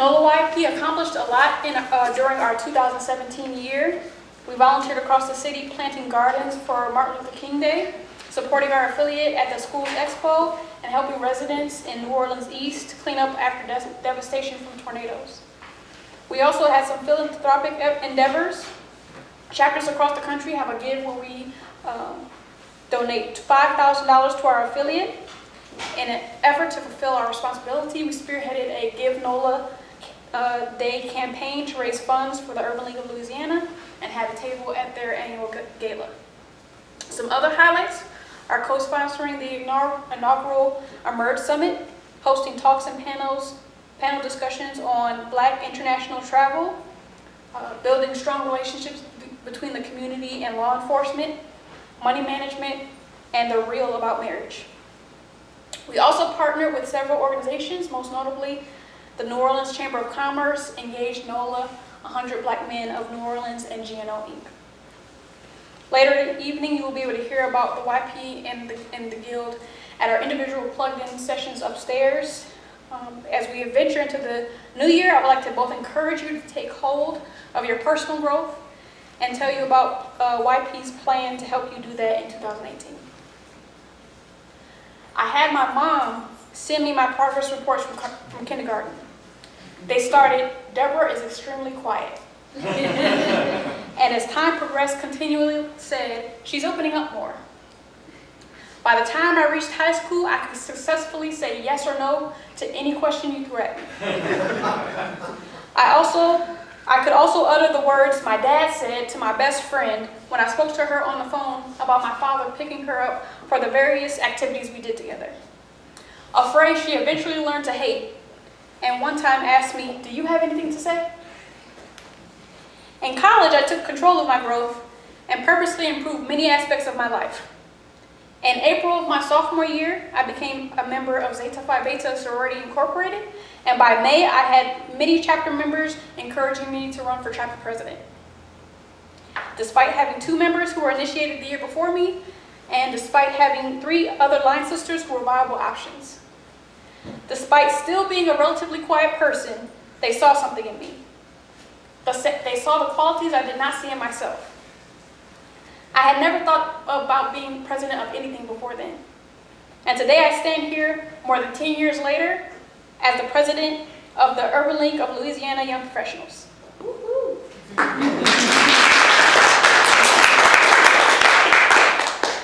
NOLAYP accomplished a lot during our 2017 year. We volunteered across the city planting gardens for Martin Luther King Day, supporting our affiliate at the Schools Expo, and helping residents in New Orleans East clean up after devastation from tornadoes. We also had some philanthropic endeavors. Chapters across the country have a give where we donate $5,000 to our affiliate. In an effort to fulfill our responsibility, we spearheaded a Give NOLA Day campaign to raise funds for the Urban League of Louisiana and had a table at their annual gala. Some other highlights are co-sponsoring the inaugural Emerge Summit, hosting talks and panel discussions on Black international travel, building strong relationships between the community and law enforcement, money management, and the real about marriage. We also partnered with several organizations, most notably the New Orleans Chamber of Commerce, Engaged NOLA, 100 Black Men of New Orleans, and GNO Inc. Later in the evening, you will be able to hear about the YP and the Guild at our individual plugged-in sessions upstairs. As we venture into the new year, I would like to both encourage you to take hold of your personal growth and tell you about YP's plan to help you do that in 2018. I had my mom send me my progress reports from kindergarten. They started, "Deborah is extremely quiet." And as time progressed, continually said, "She's opening up more." By the time I reached high school, I could successfully say yes or no to any question you threw at me. I could also utter the words my dad said to my best friend when I spoke to her on the phone about my father picking her up for the various activities we did together. A phrase she eventually learned to hate, and one time asked me, "Do you have anything to say?" In college, I took control of my growth and purposely improved many aspects of my life. In April of my sophomore year, I became a member of Zeta Phi Beta Sorority Incorporated, and by May, I had many chapter members encouraging me to run for chapter president. Despite having 2 members who were initiated the year before me, and despite having 3 other line sisters who were viable options. Despite still being a relatively quiet person, they saw something in me. They saw the qualities I did not see in myself. I had never thought about being president of anything before then. And today I stand here more than 10 years later as the president of the Urban League of Louisiana Young Professionals.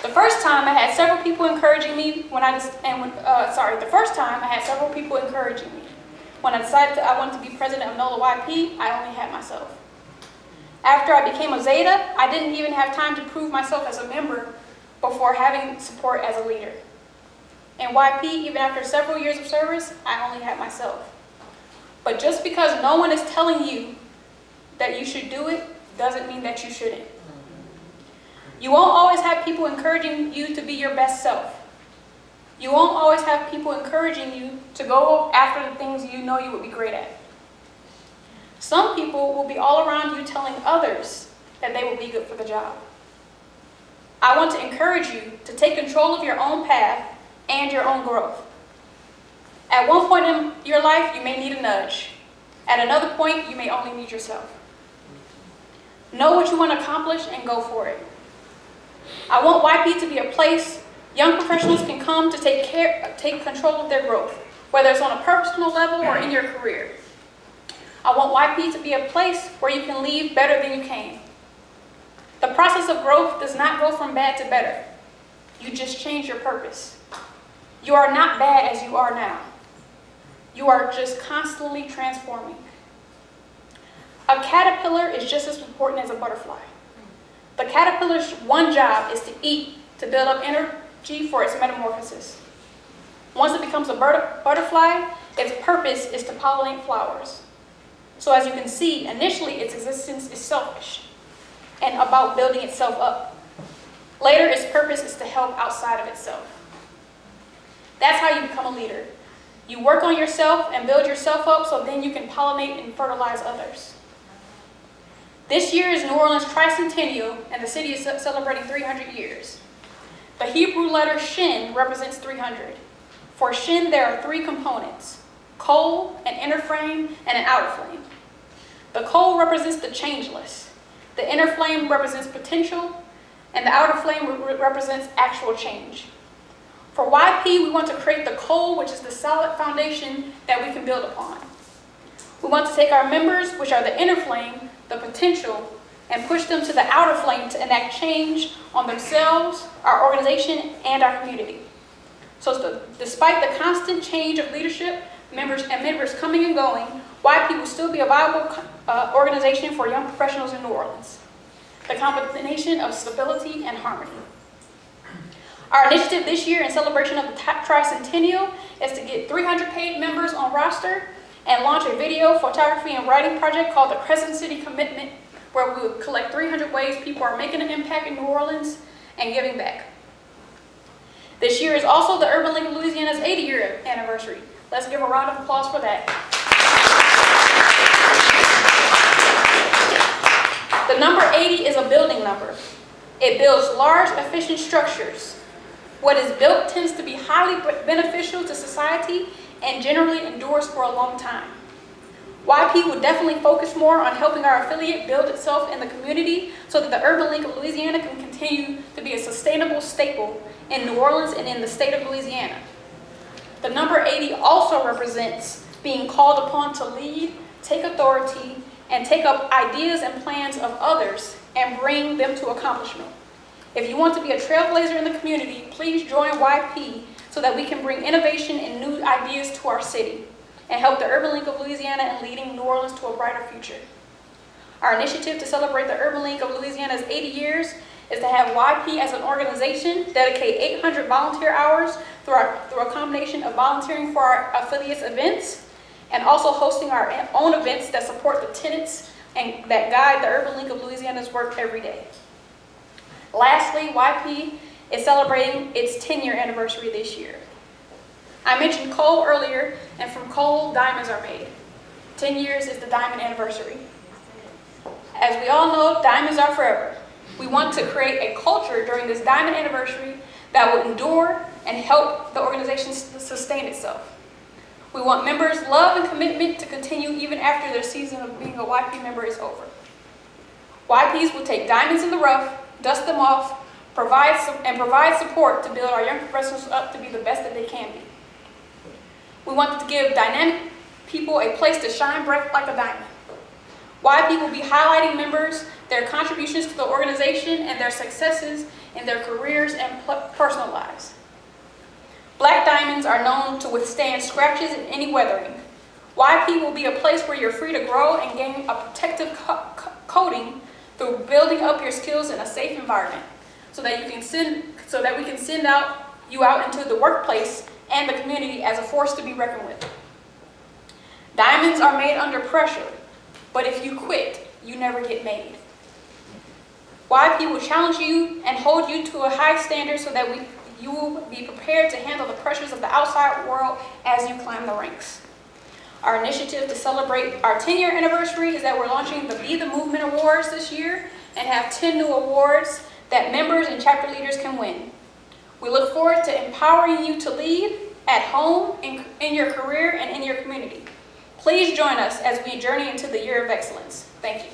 The first time I had several people encouraging me when I decided I wanted to be president of NOLAYP, I only had myself. After I became a Zeta, I didn't even have time to prove myself as a member before having support as a leader. In YP, even after several years of service, I only had myself. But just because no one is telling you that you should do it, doesn't mean that you shouldn't. You won't always have people encouraging you to be your best self. You won't always have people encouraging you to go after the things you know you would be great at. Some people will be all around you telling others that they will be good for the job. I want to encourage you to take control of your own path and your own growth. At one point in your life, you may need a nudge. At another point, you may only need yourself. Know what you want to accomplish and go for it. I want YP to be a place young professionals can come to take control of their growth, whether it's on a personal level or in your career. I want YP to be a place where you can leave better than you came. The process of growth does not go from bad to better. You just change your purpose. You are not bad as you are now. You are just constantly transforming. A caterpillar is just as important as a butterfly. The caterpillar's one job is to eat, to build up energy for its metamorphosis. Once it becomes a butterfly, its purpose is to pollinate flowers. So as you can see, initially its existence is selfish and about building itself up. Later, its purpose is to help outside of itself. That's how you become a leader. You work on yourself and build yourself up so then you can pollinate and fertilize others. This year is New Orleans tricentennial, and the city is celebrating 300 years. The Hebrew letter Shin represents 300. For Shin, there are 3 components: coal, an inner flame, and an outer flame. The coal represents the changeless. The inner flame represents potential, and the outer flame represents actual change. For YP, we want to create the coal, which is the solid foundation that we can build upon. We want to take our members, which are the inner flame, the potential, and push them to the outer flame to enact change on themselves, our organization, and our community. So despite the constant change of leadership, members coming and going, YP will still be a viable organization for young professionals in New Orleans. The combination of stability and harmony. Our initiative this year in celebration of the tricentennial is to get 300 paid members on roster and launch a video, photography, and writing project called the Crescent City Commitment, where we will collect 300 ways people are making an impact in New Orleans and giving back. This year is also the Urban League of Louisiana's 80-year anniversary. Let's give a round of applause for that. The number 80 is a building number. It builds large, efficient structures. What is built tends to be highly beneficial to society and generally endures for a long time. YP would definitely focus more on helping our affiliate build itself in the community so that the Urban League of Louisiana can continue to be a sustainable staple in New Orleans and in the state of Louisiana. The number 80 also represents being called upon to lead, take authority, and take up ideas and plans of others and bring them to accomplishment. If you want to be a trailblazer in the community, please join YP so that we can bring innovation and new ideas to our city and help the Urban League of Louisiana in leading New Orleans to a brighter future. Our initiative to celebrate the Urban League of Louisiana's 80 years is to have YP as an organization dedicate 800 volunteer hours through a combination of volunteering for our affiliates' events and also hosting our own events that support the tenets and that guide the Urban League of Louisiana's work every day. Lastly, YP is celebrating its 10-year anniversary this year. I mentioned coal earlier, and from coal, diamonds are made. 10 years is the diamond anniversary. As we all know, diamonds are forever. We want to create a culture during this diamond anniversary that will endure and help the organization sustain itself. We want members' love and commitment to continue even after their season of being a YP member is over. YPs will take diamonds in the rough, dust them off, provide support to build our young professionals up to be the best that they can be. We want to give dynamic people a place to shine bright like a diamond. YP will be highlighting members, their contributions to the organization, and their successes in their careers and personal lives. Black diamonds are known to withstand scratches in any weathering. YP will be a place where you're free to grow and gain a protective coating through building up your skills in a safe environment, so that we can send you out into the workplace and the community as a force to be reckoned with. Diamonds are made under pressure, but if you quit, you never get made. YP will challenge you and hold you to a high standard so that you will be prepared to handle the pressures of the outside world as you climb the ranks. Our initiative to celebrate our 10-year anniversary is that we're launching the Be the Movement Awards this year and have 10 new awards that members and chapter leaders can win. We look forward to empowering you to lead at home, in your career, and in your community. Please join us as we journey into the Year of Excellence. Thank you.